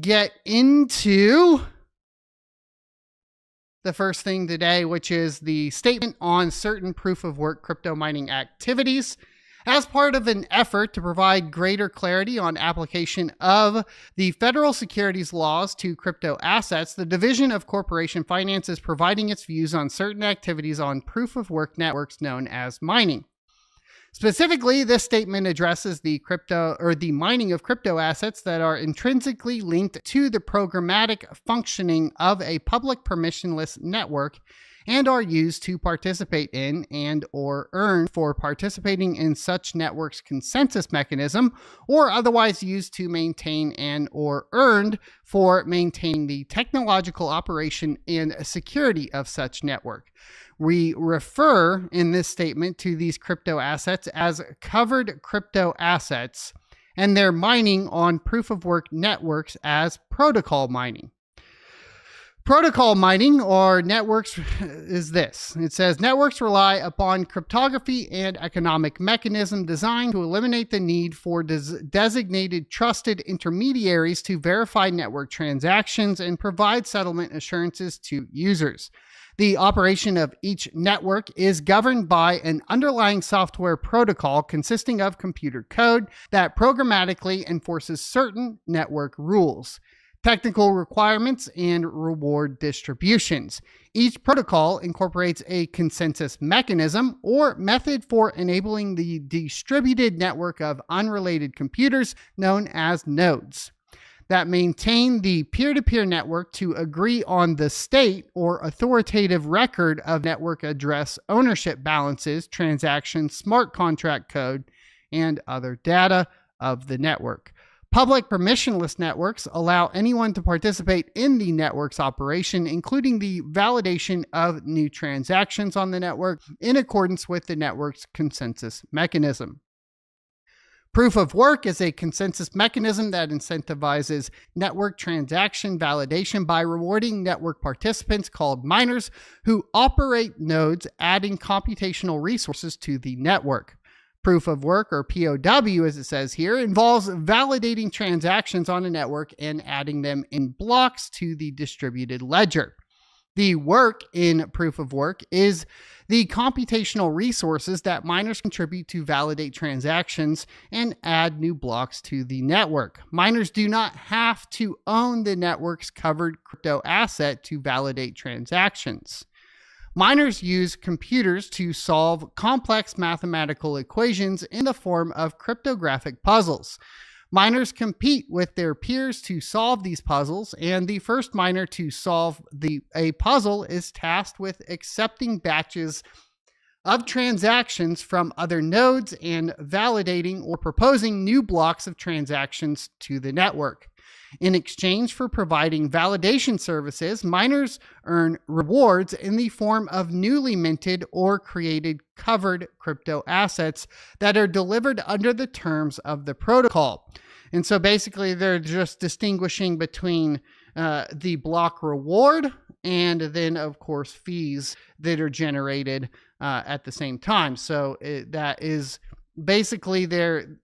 get into the first thing today, which is the statement on certain proof of work crypto mining activities. As part of an effort to provide greater clarity on application of the federal securities laws to crypto assets, the Division of Corporation Finance is providing its views on certain activities on proof of work networks known as mining. Specifically, this statement addresses the mining of crypto assets that are intrinsically linked to the programmatic functioning of a public permissionless network and are used to participate in and or earn for participating in such network's consensus mechanism, or otherwise used to maintain and or earned for maintaining the technological operation and security of such network. We refer in this statement to these crypto assets as covered crypto assets and their mining on proof of work networks as protocol mining. Protocol mining or networks is this. It says networks rely upon cryptography and economic mechanism designed to eliminate the need for designated trusted intermediaries to verify network transactions and provide settlement assurances to users. The operation of each network is governed by an underlying software protocol consisting of computer code that programmatically enforces certain network rules, technical requirements, and reward distributions. Each protocol incorporates a consensus mechanism or method for enabling the distributed network of unrelated computers known as nodes that maintain the peer-to-peer network to agree on the state or authoritative record of network address ownership balances, transactions, smart contract code, and other data of the network. Public permissionless networks allow anyone to participate in the network's operation, including the validation of new transactions on the network in accordance with the network's consensus mechanism. Proof of work is a consensus mechanism that incentivizes network transaction validation by rewarding network participants called miners who operate nodes, adding computational resources to the network. Proof of work, or POW as it says here, involves validating transactions on a network and adding them in blocks to the distributed ledger. The work in proof of work is the computational resources that miners contribute to validate transactions and add new blocks to the network. Miners do not have to own the network's covered crypto asset to validate transactions. Miners use computers to solve complex mathematical equations in the form of cryptographic puzzles. Miners compete with their peers to solve these puzzles, and the first miner to solve a puzzle is tasked with accepting batches of transactions from other nodes and validating or proposing new blocks of transactions to the network. In exchange for providing validation services, miners earn rewards in the form of newly minted or created covered crypto assets that are delivered under the terms of the protocol. And so basically they're just distinguishing between the block reward and then, of course, fees that are generated at the same time. So that is basically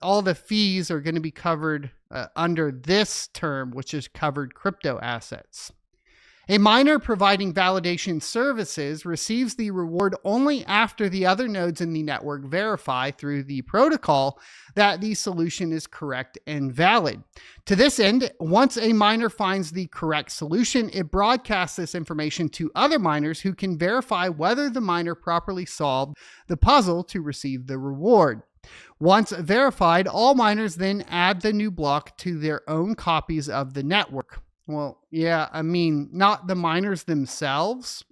all the fees are going to be covered under this term, which is covered crypto assets. A miner providing validation services receives the reward only after the other nodes in the network verify through the protocol that the solution is correct and valid. To this end, once a miner finds the correct solution, it broadcasts this information to other miners who can verify whether the miner properly solved the puzzle to receive the reward. Once verified, all miners then add the new block to their own copies of the network. Well, yeah, I mean, not the miners themselves.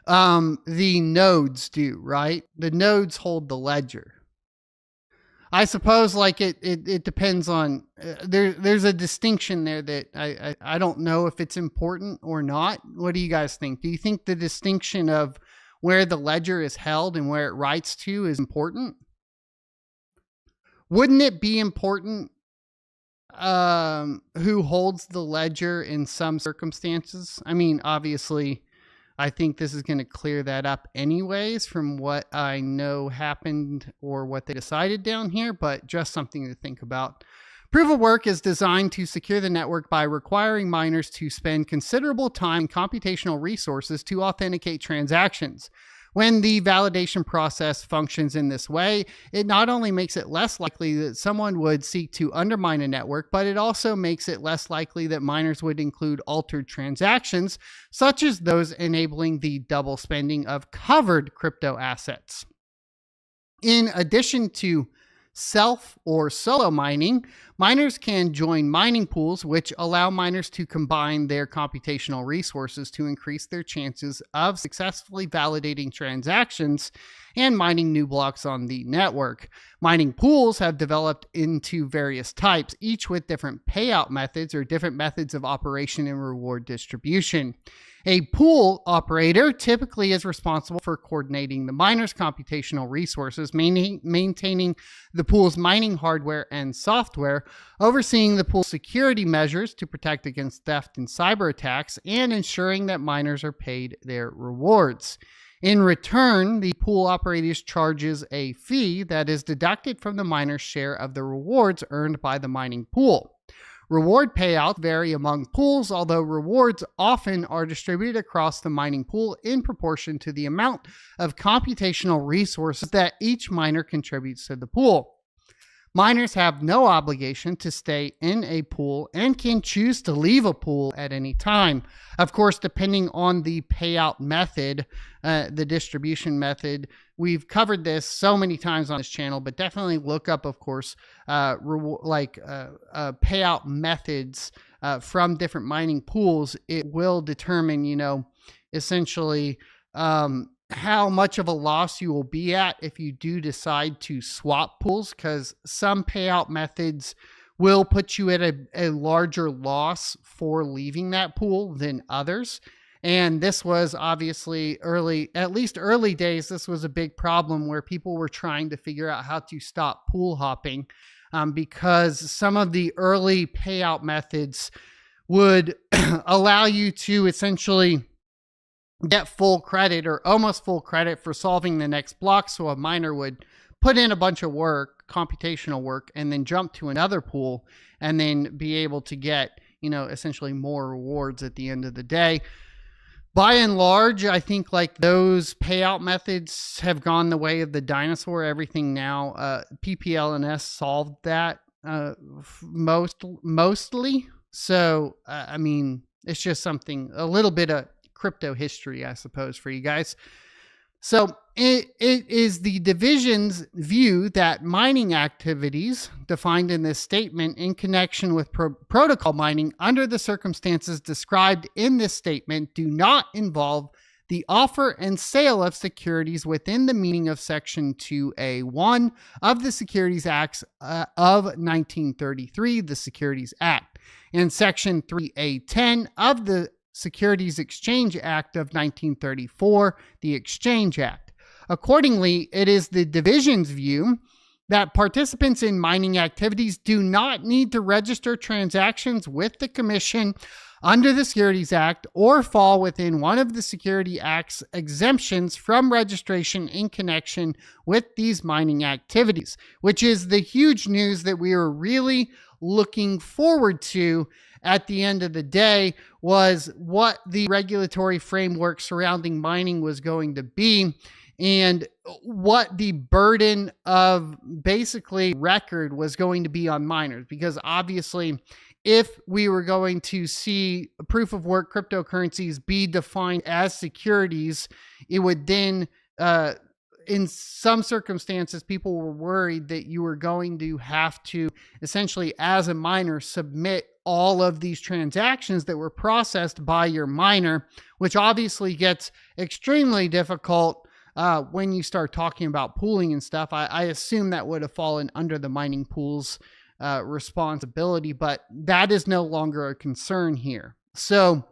The nodes do, right? The nodes hold the ledger. I suppose like it depends on, there's a distinction there that I don't know if it's important or not. What do you guys think? Do you think the distinction of where the ledger is held and where it writes to is important? Wouldn't it be important who holds the ledger in some circumstances? I mean, obviously, I think this is going to clear that up anyways from what I know happened or what they decided down here, but just something to think about. Proof of work is designed to secure the network by requiring miners to spend considerable time and computational resources to authenticate transactions. When the validation process functions in this way, it not only makes it less likely that someone would seek to undermine a network, but it also makes it less likely that miners would include altered transactions, such as those enabling the double spending of covered crypto assets. In addition to self or solo mining, miners can join mining pools, which allow miners to combine their computational resources to increase their chances of successfully validating transactions and mining new blocks on the network. Mining pools have developed into various types, each with different payout methods or different methods of operation and reward distribution. A pool operator typically is responsible for coordinating the miner's computational resources, maintaining the pool's mining hardware and software, overseeing the pool's security measures to protect against theft and cyber attacks, and ensuring that miners are paid their rewards. In return, the pool operator charges a fee that is deducted from the miner's share of the rewards earned by the mining pool. Reward payouts vary among pools, although rewards often are distributed across the mining pool in proportion to the amount of computational resources that each miner contributes to the pool. Miners have no obligation to stay in a pool and can choose to leave a pool at any time. Of course, depending on the payout method, the distribution method, we've covered this so many times on this channel, but definitely look up, of course, payout methods from different mining pools. It will determine, essentially, how much of a loss you will be at if you do decide to swap pools, because some payout methods will put you at a larger loss for leaving that pool than others. And this was obviously early days, this was a big problem where people were trying to figure out how to stop pool hopping, because some of the early payout methods would allow you to essentially get full credit or almost full credit for solving the next block. So a miner would put in a bunch of work, computational work, and then jump to another pool and then be able to get, essentially more rewards at the end of the day. By and large, I think those payout methods have gone the way of the dinosaur. Everything now, PPLNS solved that mostly. So, it's just something, a little bit of crypto history, I suppose, for you guys. So it is the division's view that mining activities defined in this statement in connection with protocol mining under the circumstances described in this statement do not involve the offer and sale of securities within the meaning of Section 2A1 of the Securities Acts of 1933, the Securities Act, and Section 3A10 of the Securities Exchange Act of 1934, the Exchange Act. Accordingly, it is the division's view that participants in mining activities do not need to register transactions with the Commission under the Securities Act or fall within one of the Security Act's exemptions from registration in connection with these mining activities, which is the huge news that we are really looking forward to at the end of the day, was what the regulatory framework surrounding mining was going to be and what the burden of basically record was going to be on miners. Because obviously, if we were going to see proof of work cryptocurrencies be defined as securities, it would then, in some circumstances, people were worried that you were going to have to essentially, as a miner, submit all of these transactions that were processed by your miner, which obviously gets extremely difficult when you start talking about pooling and stuff. I assume that would have fallen under the mining pool's responsibility, but that is no longer a concern here. So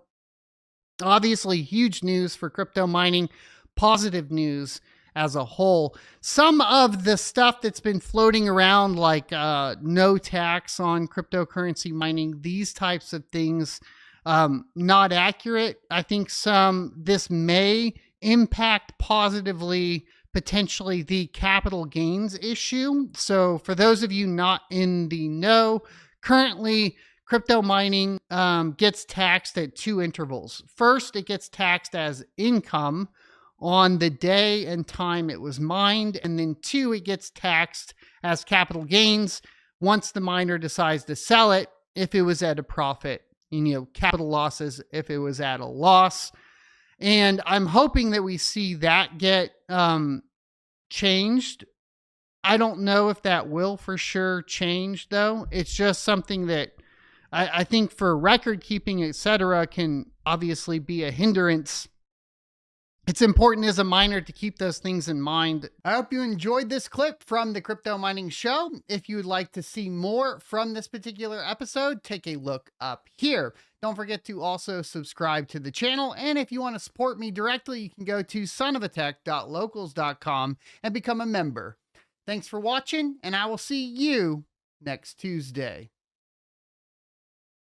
obviously huge news for crypto mining, positive news as a whole. Some of the stuff that's been floating around, like no tax on cryptocurrency mining, these types of things, not accurate. I think this may impact positively potentially the capital gains issue. So for those of you not in the know, Currently, crypto mining gets taxed at two intervals. First, it gets taxed as income on the day and time it was mined. And then two, it gets taxed as capital gains once the miner decides to sell it if it was at a profit, and, capital losses if it was at a loss. And I'm hoping that we see that get changed. I don't know if that will for sure change, though. It's just something that I think for record keeping, etc., can obviously be a hindrance. It's important as a miner to keep those things in mind. I hope you enjoyed this clip from the Crypto Mining Show. If you would like to see more from this particular episode, take a look up here. Don't forget to also subscribe to the channel. And if you want to support me directly, you can go to sonofatech.locals.com and become a member. Thanks for watching, and I will see you next Tuesday.